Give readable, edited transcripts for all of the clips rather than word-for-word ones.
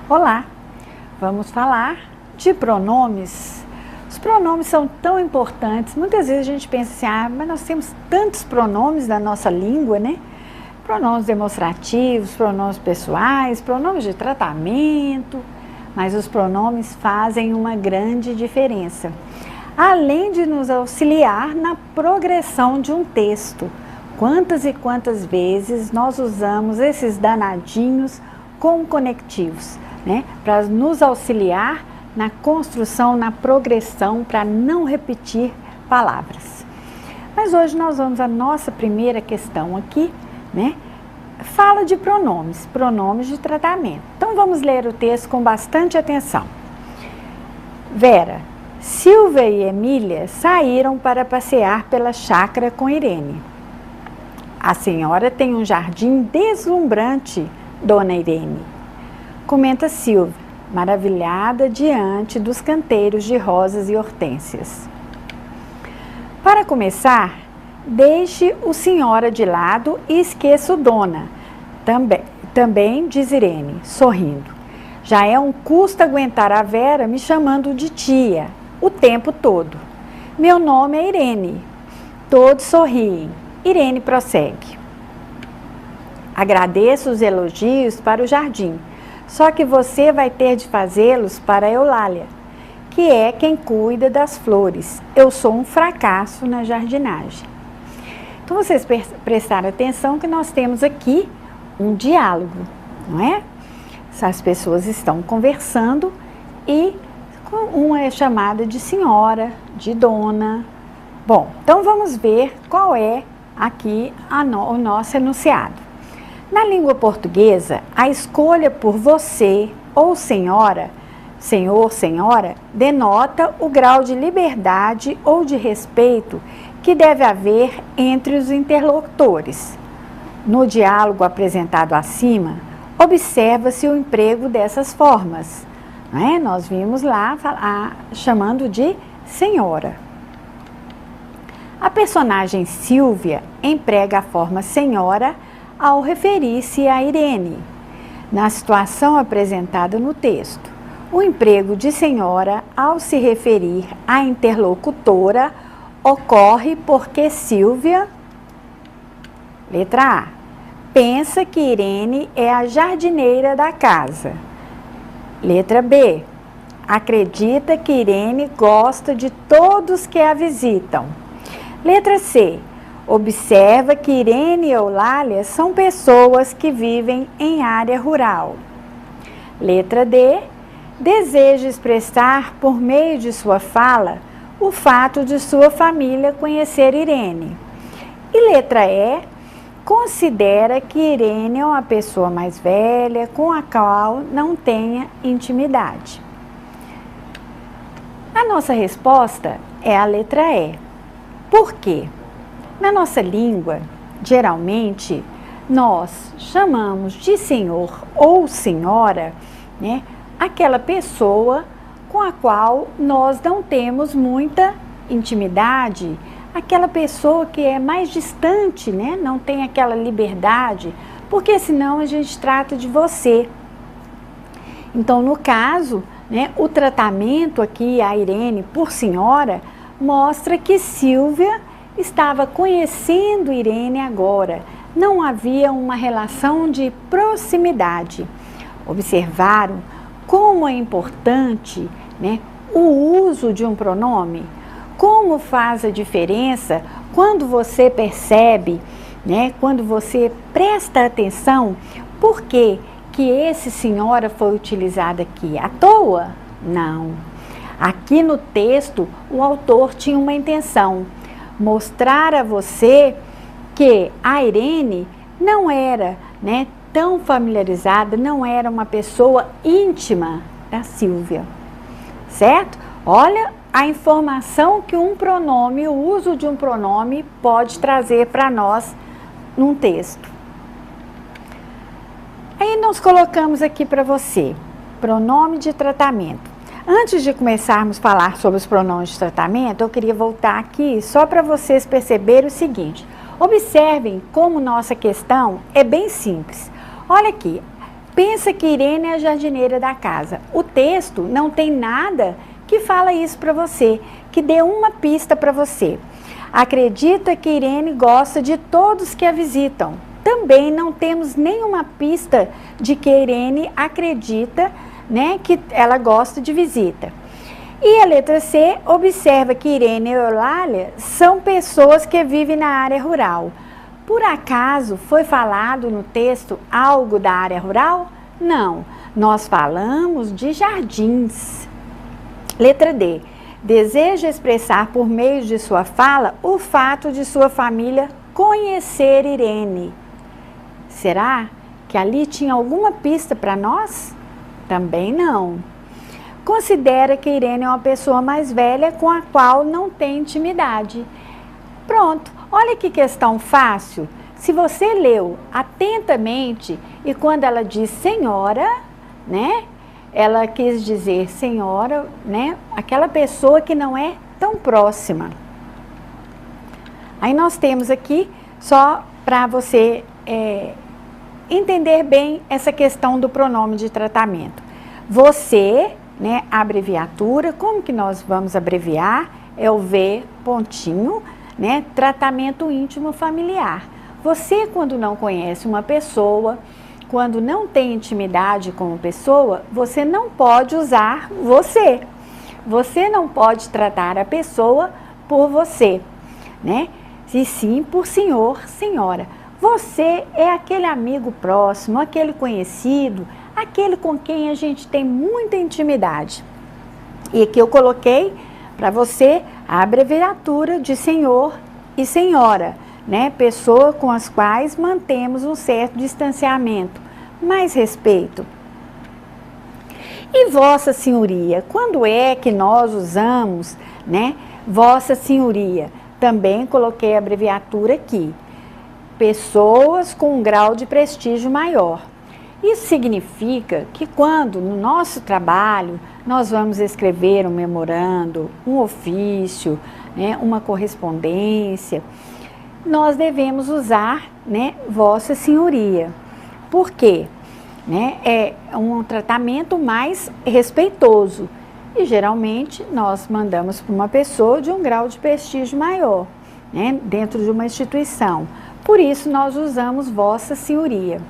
Olá, vamos falar de pronomes. Os pronomes são tão importantes, muitas vezes a gente pensa assim, mas nós temos tantos pronomes na nossa língua, né? Pronomes demonstrativos, pronomes pessoais, pronomes de tratamento, mas os pronomes fazem uma grande diferença. Além de nos auxiliar na progressão de um texto, quantas e quantas vezes nós usamos esses danadinhos como conectivos, né? Para nos auxiliar na construção, na progressão, para não repetir palavras. Mas hoje nós vamos à nossa primeira questão aqui, né? Fala de pronomes, pronomes de tratamento. Então vamos ler o texto com bastante atenção. Vera, Silvia e Emília saíram para passear pela chácara com Irene. A senhora tem um jardim deslumbrante, dona Irene. Comenta Silvia, maravilhada diante dos canteiros de rosas e hortênsias. Para começar, deixe o senhora de lado e esqueça o dona. Também diz Irene, sorrindo. Já é um custo aguentar a Vera me chamando de tia o tempo todo. Meu nome é Irene. Todos sorriem. Irene prossegue. Agradeço os elogios para o jardim, só que você vai ter de fazê-los para a Eulália, que é quem cuida das flores. Eu sou um fracasso na jardinagem. Então, vocês prestaram atenção que nós temos aqui um diálogo, não é? As pessoas estão conversando e uma é chamada de senhora, de dona. Bom, então vamos ver qual é aqui o nosso enunciado. Na língua portuguesa, a escolha por você ou senhora, senhor, senhora, denota o grau de liberdade ou de respeito que deve haver entre os interlocutores. No diálogo apresentado acima, observa-se o emprego dessas formas. Não é? Nós vimos lá chamando de senhora. A personagem Silvia emprega a forma senhora ao referir-se a Irene, na situação apresentada no texto. O emprego de senhora ao se referir à interlocutora ocorre porque Silvia, letra A, pensa que Irene é a jardineira da casa. Letra B, acredita que Irene gosta de todos que a visitam. Letra C, observa que Irene e Eulália são pessoas que vivem em área rural. Letra D, deseja expressar por meio de sua fala o fato de sua família conhecer Irene. E letra E, considera que Irene é uma pessoa mais velha com a qual não tenha intimidade. A nossa resposta é a letra E. Por quê? Na nossa língua, geralmente, nós chamamos de senhor ou senhora, né, aquela pessoa com a qual nós não temos muita intimidade, aquela pessoa que é mais distante, né, não tem aquela liberdade, porque senão a gente trata de você. Então, no caso, né, o tratamento aqui, a Irene por senhora, mostra que Silvia estava conhecendo Irene agora. Não havia uma relação de proximidade. Observaram como é importante, né, o uso de um pronome? Como faz a diferença quando você percebe, né, quando você presta atenção, por que esse senhora foi utilizado aqui? À toa? Não. Aqui no texto, o autor tinha uma intenção, mostrar a você que a Irene não era, né, tão familiarizada, não era uma pessoa íntima da Silvia, certo? Olha a informação que um pronome, o uso de um pronome pode trazer para nós num texto. Aí nós colocamos aqui para você, pronome de tratamento. Antes de começarmos a falar sobre os pronomes de tratamento, eu queria voltar aqui só para vocês perceberem o seguinte. Observem como nossa questão é bem simples. Olha aqui, Pensa que Irene é a jardineira da casa. O texto não tem nada que fala isso para você, que dê uma pista para você. Acredita que Irene gosta de todos que a visitam. Também não temos nenhuma pista de que Irene acredita, né, que ela gosta de visita. E a letra C, observa que Irene e Eulália são pessoas que vivem na área rural. Por acaso foi falado no texto algo da área rural? Não, nós falamos de jardins. Letra D, deseja expressar por meio de sua fala o fato de sua família conhecer Irene. Será que ali tinha alguma pista para nós? Também não. Considera que Irene é uma pessoa mais velha com a qual não tem intimidade. Pronto, olha que questão fácil. Se você leu atentamente e quando ela diz senhora, né? Ela quis dizer senhora, né? Aquela pessoa que não é tão próxima. Aí nós temos aqui, só para você entender bem essa questão do pronome de tratamento. Você, né? A abreviatura, como que nós vamos abreviar? É o V pontinho, né? Tratamento íntimo familiar. Você, quando não conhece uma pessoa, quando não tem intimidade com uma pessoa, você não pode usar você. Você não pode tratar a pessoa por você, né? E sim por senhor, senhora. Você é aquele amigo próximo, aquele conhecido, aquele com quem a gente tem muita intimidade. E aqui eu coloquei para você a abreviatura de senhor e senhora, né? Pessoa com as quais mantemos um certo distanciamento, mais respeito. E Vossa Senhoria, quando é que nós usamos, né? Vossa Senhoria, também coloquei a abreviatura aqui. Pessoas com um grau de prestígio maior. Isso significa que quando no nosso trabalho nós vamos escrever um memorando, um ofício, né, uma correspondência, nós devemos usar, né, Vossa Senhoria. Por quê? Né, é um tratamento mais respeitoso e geralmente nós mandamos para uma pessoa de um grau de prestígio maior, né, dentro de uma instituição. Por isso nós usamos Vossa Senhoria.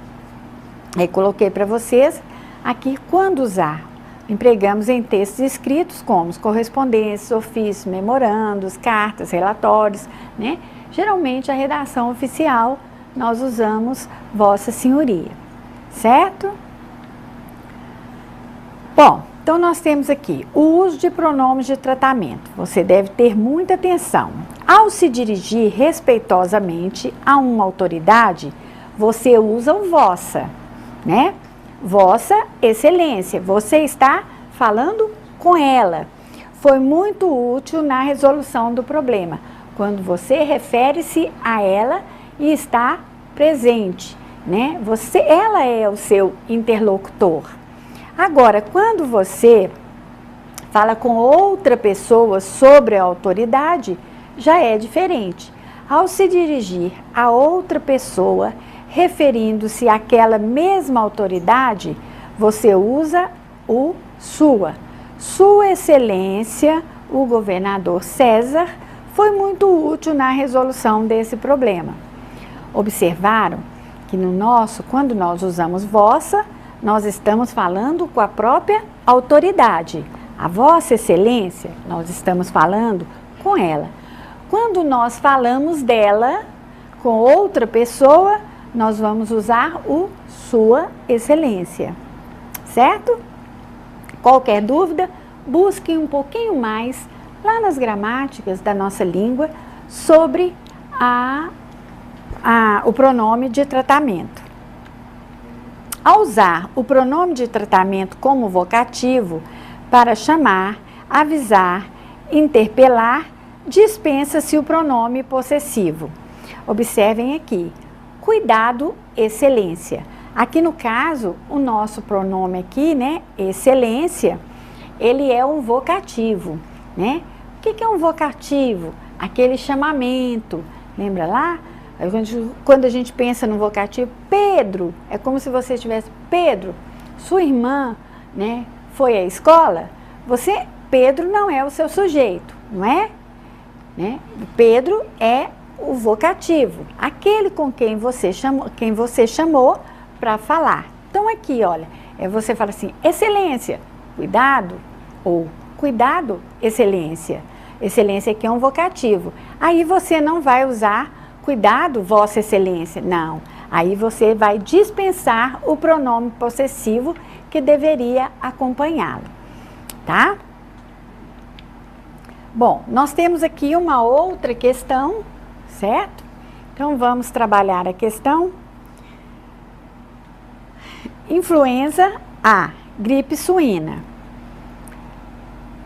Aí coloquei para vocês aqui quando usar. Empregamos em textos escritos como correspondências, ofícios, memorandos, cartas, relatórios, né? Geralmente a redação oficial nós usamos Vossa Senhoria, certo? Bom, então nós temos aqui o uso de pronomes de tratamento. Você deve ter muita atenção. Ao se dirigir respeitosamente a uma autoridade, você usa o vossa, né? Vossa Excelência, você está falando com ela. Foi muito útil na resolução do problema, quando você refere-se a ela e está presente, né? Ela é o seu interlocutor. Agora, quando você fala com outra pessoa sobre a autoridade, já é diferente. Ao se dirigir a outra pessoa, referindo-se àquela mesma autoridade, você usa o sua. Sua Excelência, o governador César, foi muito útil na resolução desse problema. Observaram que quando nós usamos vossa, nós estamos falando com a própria autoridade. A Vossa Excelência, nós estamos falando com ela. Quando nós falamos dela com outra pessoa, nós vamos usar o Sua Excelência, certo? Qualquer dúvida, busquem um pouquinho mais lá nas gramáticas da nossa língua sobre o pronome de tratamento. Ao usar o pronome de tratamento como vocativo para chamar, avisar, interpelar, dispensa-se o pronome possessivo. Observem aqui, cuidado, excelência. Aqui no caso, o nosso pronome aqui, né, excelência, ele é um vocativo, né? O que é um vocativo? Aquele chamamento, lembra lá? Aí, quando a gente pensa no vocativo, Pedro, é como se você tivesse, Pedro, sua irmã, né, foi à escola, Pedro não é o seu sujeito, não é? Né? Pedro é o vocativo, aquele com quem você chamou para falar. Então aqui, olha, você fala assim, excelência, cuidado, ou cuidado, excelência. Excelência aqui é um vocativo. Aí você não vai usar cuidado, vossa excelência, não. Aí você vai dispensar o pronome possessivo que deveria acompanhá-lo, tá? Bom, nós temos aqui uma outra questão, certo? Então vamos trabalhar a questão. Influenza A, gripe suína.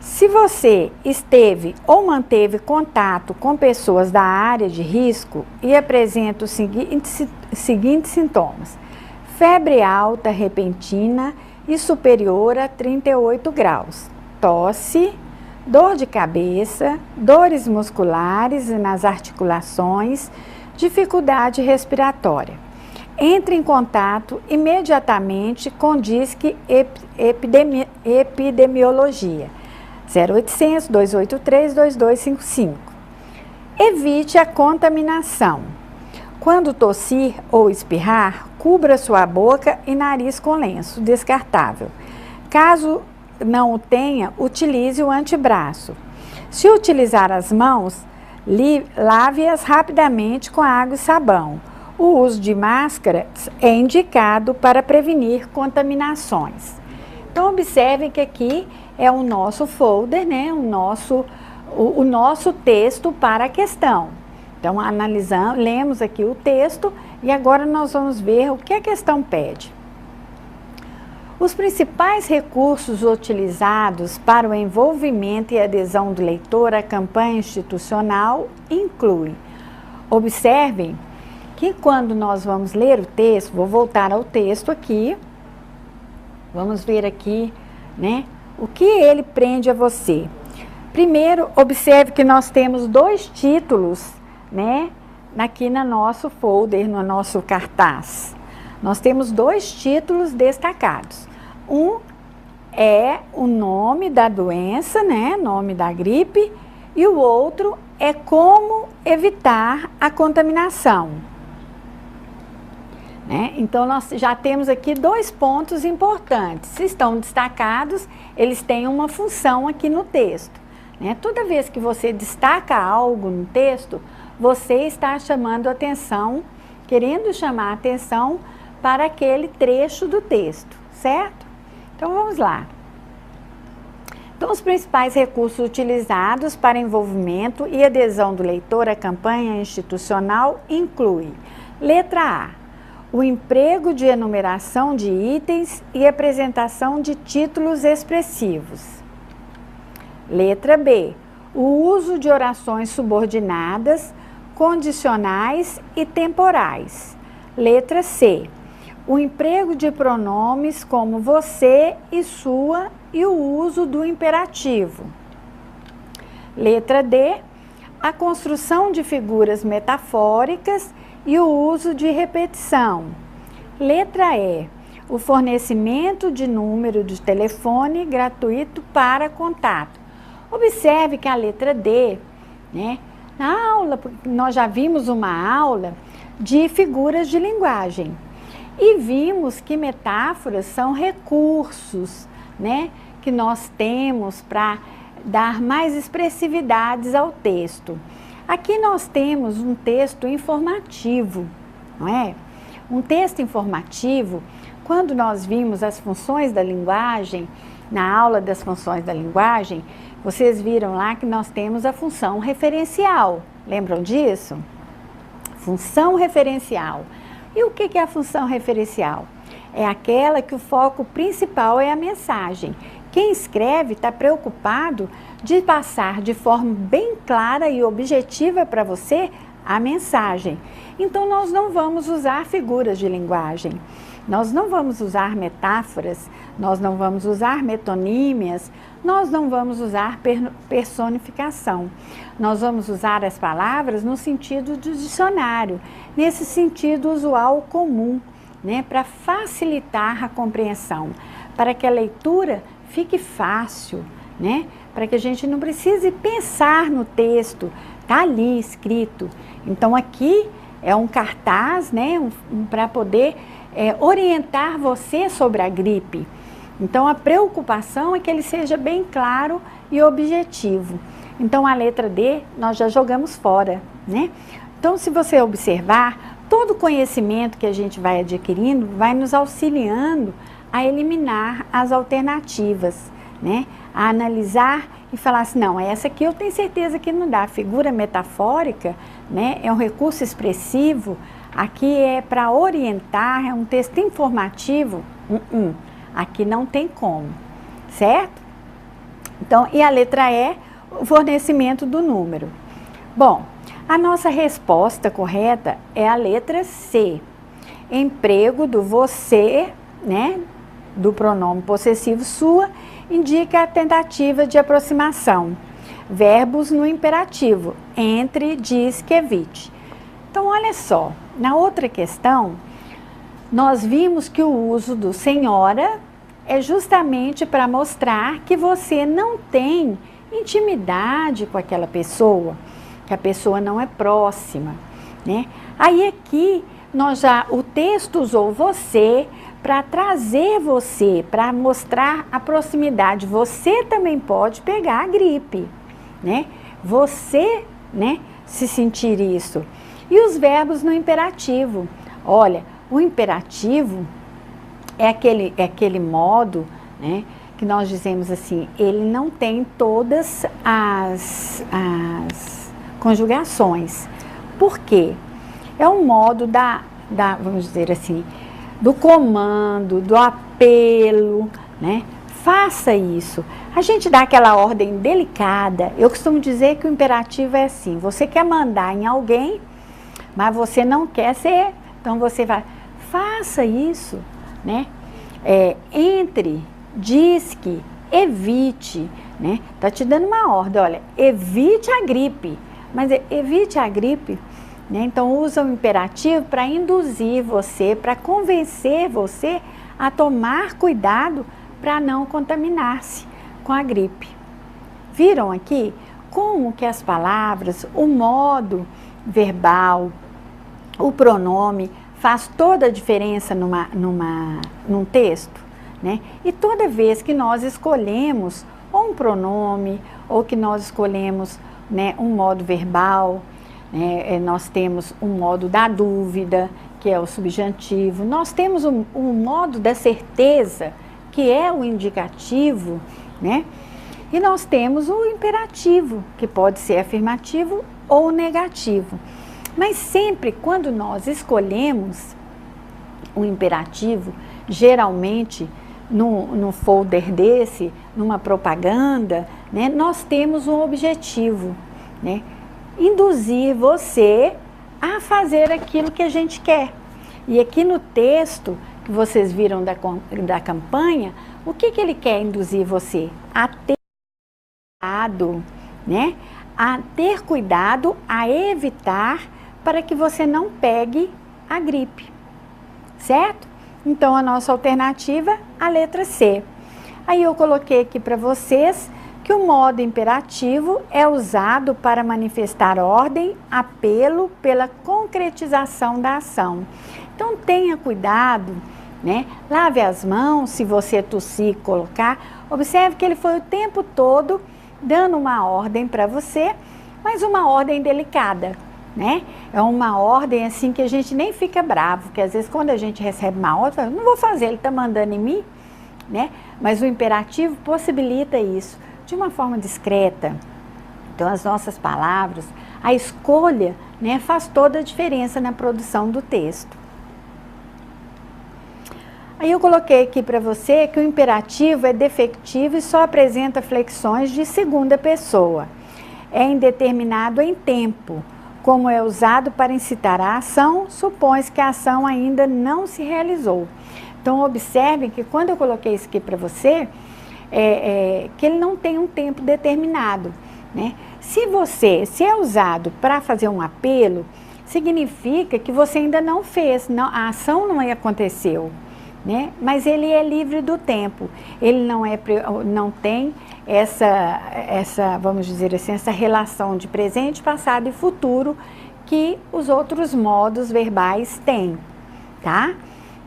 Se você esteve ou manteve contato com pessoas da área de risco e apresenta os seguintes sintomas: febre alta repentina e superior a 38 graus, tosse, dor de cabeça, dores musculares e nas articulações, dificuldade respiratória. Entre em contato imediatamente com o Disque Epidemiologia 0800 283 2255. Evite a contaminação. Quando tossir ou espirrar, cubra sua boca e nariz com lenço descartável. Caso não o tenha, utilize o antebraço. Se utilizar as mãos, lave-as rapidamente com água e sabão. O uso de máscaras é indicado para prevenir contaminações. Então, observem que aqui é o nosso folder, né? O nosso texto para a questão. Então, lemos aqui o texto e agora nós vamos ver o que a questão pede. Os principais recursos utilizados para o envolvimento e adesão do leitor à campanha institucional incluem. Observem que quando nós vamos ler o texto, vou voltar ao texto aqui, vamos ver aqui, né, o que ele prende a você. Primeiro, observe que nós temos 2 títulos, né, aqui no nosso folder, no nosso cartaz. Nós temos 2 títulos destacados. Um é o nome da doença, né, nome da gripe, e o outro é como evitar a contaminação. Né? Então, nós já temos aqui 2 pontos importantes. Se estão destacados, eles têm uma função aqui no texto. Né? Toda vez que você destaca algo no texto, você está chamando atenção, querendo chamar atenção para aquele trecho do texto, certo? Então, vamos lá. Então, os principais recursos utilizados para envolvimento e adesão do leitor à campanha institucional incluem: letra A, o emprego de enumeração de itens e apresentação de títulos expressivos. Letra B, o uso de orações subordinadas, condicionais e temporais. Letra C, o emprego de pronomes como você e sua e o uso do imperativo. Letra D, a construção de figuras metafóricas e o uso de repetição. Letra E, o fornecimento de número de telefone gratuito para contato. Observe que a letra D, né, na aula, nós já vimos uma aula de figuras de linguagem e vimos que metáforas são recursos, né, que nós temos para dar mais expressividades ao texto. Aqui nós temos um texto informativo, não é? Um texto informativo, quando nós vimos as funções da linguagem, na aula das funções da linguagem, vocês viram lá que nós temos a função referencial. Lembram disso? Função referencial. E o que é a função referencial? É aquela que o foco principal é a mensagem. Quem escreve está preocupado de passar de forma bem clara e objetiva para você a mensagem. Então, nós não vamos usar figuras de linguagem. Nós não vamos usar metáforas, nós não vamos usar metonímias, nós não vamos usar personificação. Nós vamos usar as palavras no sentido do dicionário, nesse sentido usual comum, né, para facilitar a compreensão, para que a leitura fique fácil, né, para que a gente não precise pensar no texto, está ali escrito. Então aqui é um cartaz, né, para poder orientar você sobre a gripe. Então a preocupação é que ele seja bem claro e objetivo. Então a letra D nós já jogamos fora, né? Então se você observar, todo conhecimento que a gente vai adquirindo vai nos auxiliando a eliminar as alternativas, né? A analisar e falar assim, não, essa aqui eu tenho certeza que não dá. A figura metafórica, né, é um recurso expressivo, aqui é para orientar, é um texto informativo, aqui não tem como, certo? Então, e a letra E, o fornecimento do número. Bom, a nossa resposta correta é a letra C, emprego do você, né, do pronome possessivo sua, indica a tentativa de aproximação. Verbos no imperativo, entre, diz, que, evite. Então, olha só, na outra questão, nós vimos que o uso do senhora é justamente para mostrar que você não tem intimidade com aquela pessoa, que a pessoa não é próxima, né? Aí aqui, o texto usou você para trazer você, para mostrar a proximidade. Você também pode pegar a gripe, né? Você, né, se sentir isso. E os verbos no imperativo. Olha, o imperativo é aquele modo, né, que nós dizemos assim, ele não tem todas as conjugações. Por quê? É um modo vamos dizer assim, do comando, do apelo, né? Faça isso. A gente dá aquela ordem delicada. Eu costumo dizer que o imperativo é assim, você quer mandar em alguém, mas você não quer ser, então você vai, faça isso, né? Entre, diz que, evite, né? Tá te dando uma ordem, olha, evite a gripe, mas evite a gripe, né? Então usa o imperativo para induzir você, para convencer você a tomar cuidado para não contaminar-se com a gripe. Viram aqui como que as palavras, o modo verbal, o pronome faz toda a diferença num texto, né? E toda vez que nós escolhemos ou um pronome, ou que nós escolhemos, né, um modo verbal, né, nós temos um modo da dúvida, que é o subjuntivo, nós temos um modo da certeza, que é o indicativo, né? E nós temos o imperativo, que pode ser afirmativo ou negativo. Mas sempre quando nós escolhemos o imperativo, geralmente no folder desse, numa propaganda, né, nós temos um objetivo, né? Induzir você a fazer aquilo que a gente quer. E aqui no texto que vocês viram da campanha, o que ele quer induzir você? A ter cuidado, né? A ter cuidado, a evitar para que você não pegue a gripe, certo? Então a nossa alternativa, a letra C. Aí eu coloquei aqui para vocês que o modo imperativo é usado para manifestar ordem, apelo pela concretização da ação. Então tenha cuidado, né? Lave as mãos, se você tossir, colocar. Observe que ele foi o tempo todo dando uma ordem para você, mas uma ordem delicada, né? É uma ordem assim que a gente nem fica bravo, porque às vezes quando a gente recebe uma ordem, fala, não vou fazer, ele está mandando em mim, né? Mas o imperativo possibilita isso de uma forma discreta. Então as nossas palavras, a escolha, né, faz toda a diferença na produção do texto. Aí eu coloquei aqui para você que o imperativo é defectivo e só apresenta flexões de segunda pessoa. É indeterminado em tempo, como é usado para incitar a ação, supõe-se que a ação ainda não se realizou. Então, observem que quando eu coloquei isso aqui para você, que ele não tem um tempo determinado, né? Se é usado para fazer um apelo, significa que você ainda não fez, a ação não aconteceu, né? Mas ele é livre do tempo, ele não tem essa, vamos dizer assim, essa relação de presente, passado e futuro que os outros modos verbais têm, tá?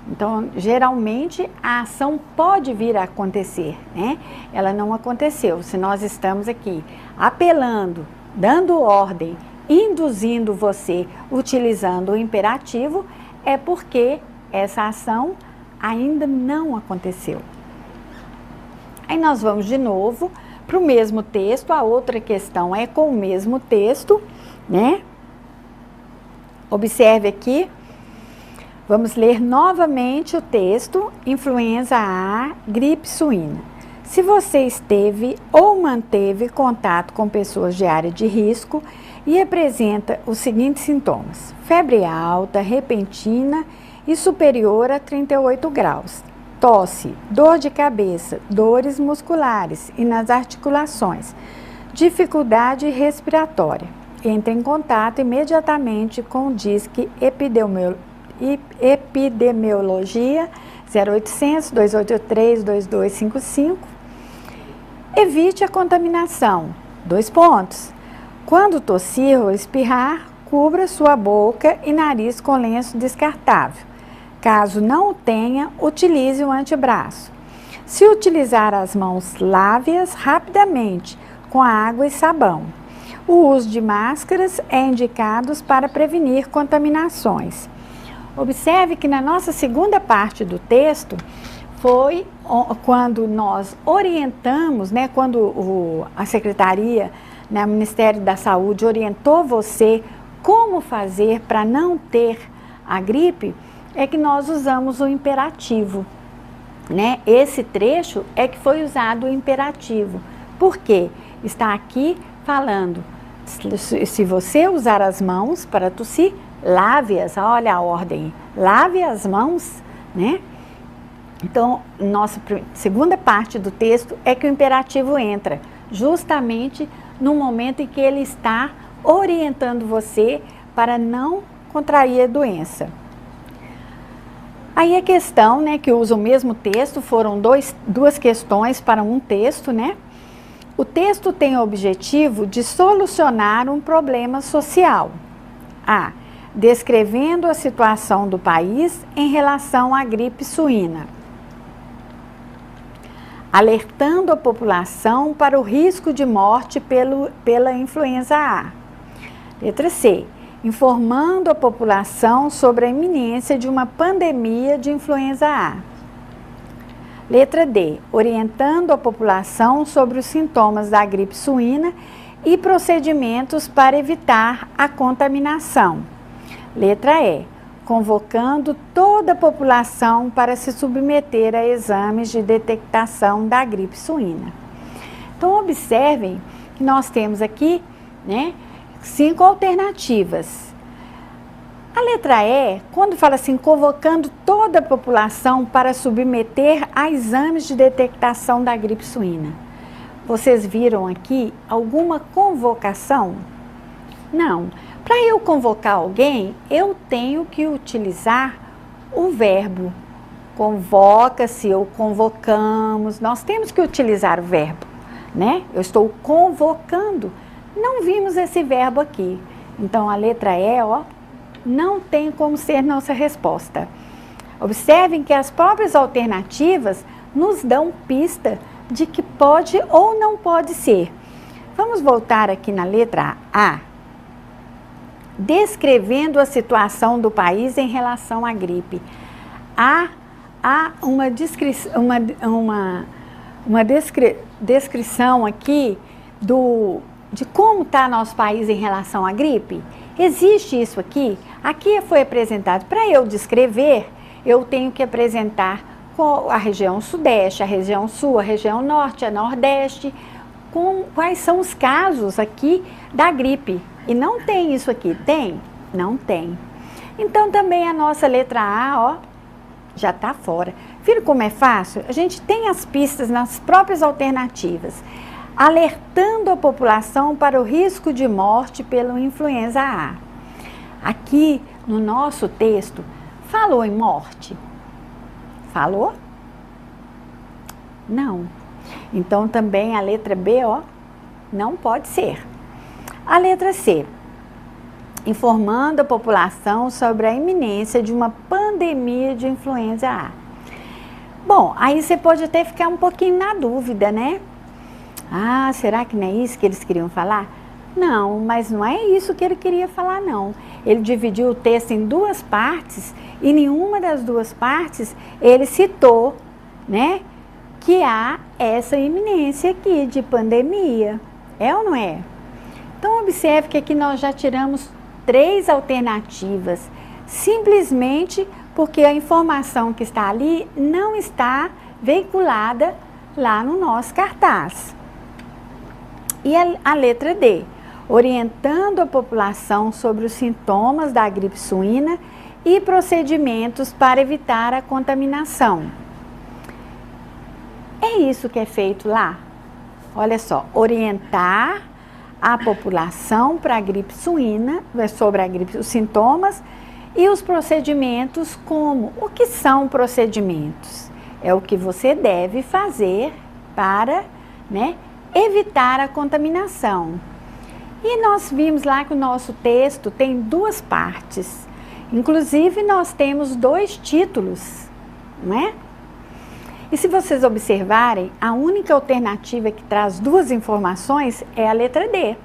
Então, geralmente, a ação pode vir a acontecer, né? Ela não aconteceu. Se nós estamos aqui apelando, dando ordem, induzindo você, utilizando o imperativo, é porque essa ação ainda não aconteceu. Aí nós vamos de novo para o mesmo texto, a outra questão é com o mesmo texto, né? Observe aqui. Vamos ler novamente o texto, influenza A, gripe suína. Se você esteve ou manteve contato com pessoas de área de risco e apresenta os seguintes sintomas: febre alta, repentina e superior a 38 graus, tosse, dor de cabeça, dores musculares e nas articulações, dificuldade respiratória, entre em contato imediatamente com o DISC Epidemiologia 0800 283 2255. Evite a contaminação. 2 pontos. Quando tossir ou espirrar, cubra sua boca e nariz com lenço descartável. Caso não o tenha, utilize o antebraço. Se utilizar as mãos, lave-as rapidamente com água e sabão. O uso de máscaras é indicado para prevenir contaminações. Observe que na nossa segunda parte do texto foi quando nós orientamos, né, quando a Secretaria, né, o Ministério da Saúde orientou você como fazer para não ter a gripe, é que nós usamos o imperativo, né? Esse trecho é que foi usado o imperativo. Por quê? Está aqui falando, se você usar as mãos para tossir, lave-as, olha a ordem, lave as mãos, né? Então, nossa segunda parte do texto é que o imperativo entra justamente no momento em que ele está orientando você para não contrair a doença. Aí a questão, né, que usa o mesmo texto, foram duas questões para um texto, né? O texto tem o objetivo de solucionar um problema social. A. Descrevendo a situação do país em relação à gripe suína. Alertando a população para o risco de morte pela influenza A. Letra C. Informando a população sobre a iminência de uma pandemia de influenza A. Letra D. Orientando a população sobre os sintomas da gripe suína e procedimentos para evitar a contaminação. Letra E. Convocando toda a população para se submeter a exames de detectação da gripe suína. Então, observem que nós temos aqui, né, 5 alternativas. A letra E, quando fala assim, convocando toda a população para submeter a exames de detectação da gripe suína. Vocês viram aqui alguma convocação? Não. Para eu convocar alguém, eu tenho que utilizar o verbo. Convoca-se ou convocamos, nós temos que utilizar o verbo, né? Eu estou convocando. Não vimos esse verbo aqui. Então, a letra E, ó, não tem como ser nossa resposta. Observem que as próprias alternativas nos dão pista de que pode ou não pode ser. Vamos voltar aqui na letra A. Descrevendo a situação do país em relação à gripe. Há uma descrição aqui de como está nosso país em relação à gripe. Existe isso aqui? Aqui foi apresentado. Para eu descrever, eu tenho que apresentar a região sudeste, a região sul, a região norte, a nordeste, quais são os casos aqui da gripe. E não tem isso aqui, tem? Não tem. Então também a nossa letra A, ó, já está fora. Viram como é fácil? A gente tem as pistas nas próprias alternativas, alertando a população para o risco de morte pela influenza A. Aqui no nosso texto, falou em morte? Falou? Não. Então também a letra B, ó, não pode ser. A letra C, informando a população sobre a iminência de uma pandemia de influenza A. Bom, aí você pode até ficar um pouquinho na dúvida, né? Ah, será que não é isso que eles queriam falar? Não, mas não é isso que ele queria falar, não. Ele dividiu o texto em duas partes e nenhuma das duas partes ele citou, né, que há essa iminência aqui de pandemia. É ou não é? Então, observe que aqui nós já tiramos 3 alternativas, simplesmente porque a informação que está ali não está veiculada lá no nosso cartaz. E a letra D, orientando a população sobre os sintomas da gripe suína e procedimentos para evitar a contaminação. É isso que é feito lá. Olha só, orientar a população para a gripe suína, sobre a gripe, os sintomas e os procedimentos como. O que são procedimentos? É o que você deve fazer para, né, evitar a contaminação. E nós vimos lá que o nosso texto tem 2 partes. Inclusive, nós temos 2 títulos, não é? E se vocês observarem, a única alternativa que traz 2 informações é a letra D.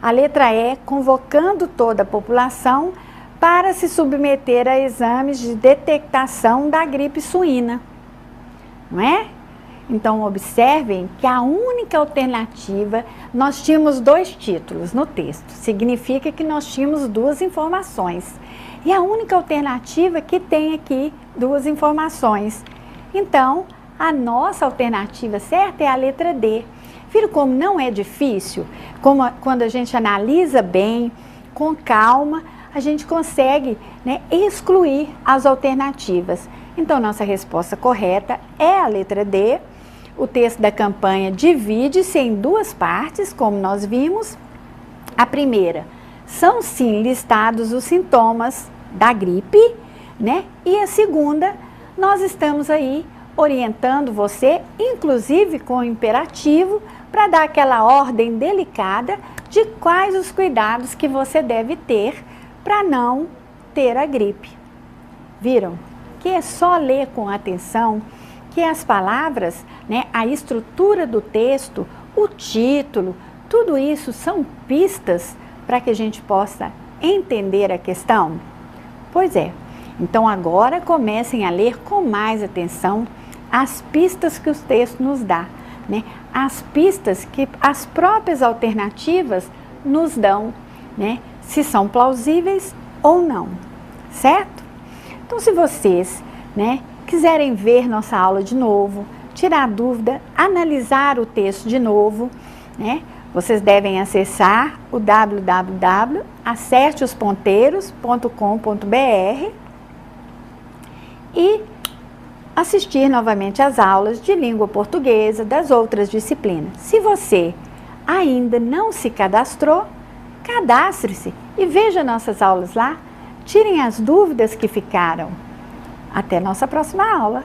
A letra E, convocando toda a população para se submeter a exames de detectação da gripe suína, não é? Então, observem que a única alternativa, nós tínhamos 2 títulos no texto, significa que nós tínhamos 2 informações. E a única alternativa que tem aqui 2 informações. Então, a nossa alternativa certa é a letra D. Viram como não é difícil? Como quando a gente analisa bem, com calma, a gente consegue, né, excluir as alternativas. Então, nossa resposta correta é a letra D. O texto da campanha divide-se em 2 partes, como nós vimos. A primeira, são sim listados os sintomas da gripe, né? E a segunda, nós estamos aí orientando você, inclusive com o imperativo, para dar aquela ordem delicada de quais os cuidados que você deve ter para não ter a gripe. Viram? Que é só ler com atenção que as palavras, né, a estrutura do texto, o título, tudo isso são pistas para que a gente possa entender a questão? Pois é. Então agora comecem a ler com mais atenção as pistas que o texto nos dá, né? As pistas que as próprias alternativas nos dão, né? Se são plausíveis ou não, certo? Então, se vocês, né, quiserem ver nossa aula de novo, tirar dúvida, analisar o texto de novo, né, vocês devem acessar o www.acerteosponteiros.com.br e assistir novamente às aulas de língua portuguesa das outras disciplinas. Se você ainda não se cadastrou, cadastre-se e veja nossas aulas lá. Tirem as dúvidas que ficaram. Até nossa próxima aula.